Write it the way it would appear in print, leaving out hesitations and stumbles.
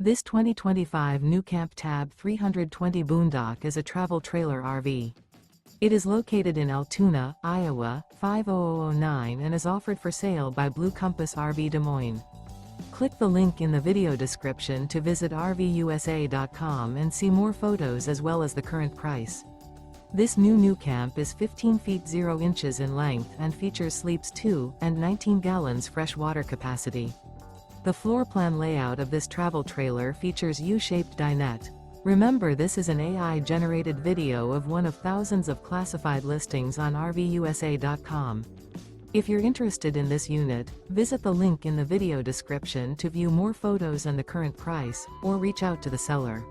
This 2025 NuCamp TAB 320 Boondock is a travel trailer RV. It is located in Altoona, Iowa, 50009 and is offered for sale by Blue Compass RV Des Moines. Click the link in the video description to visit RVUSA.com and see more photos as well as the current price. This new NuCamp is 15 feet 0 inches in length and features sleeps 2 and 19 gallons fresh water capacity. The floor plan layout of this travel trailer features U-Shaped Dinette. Remember, this is an AI-generated video of one of thousands of classified listings on RVUSA.com. If you're interested in this unit, visit the link in the video description to view more photos and the current price, or reach out to the seller.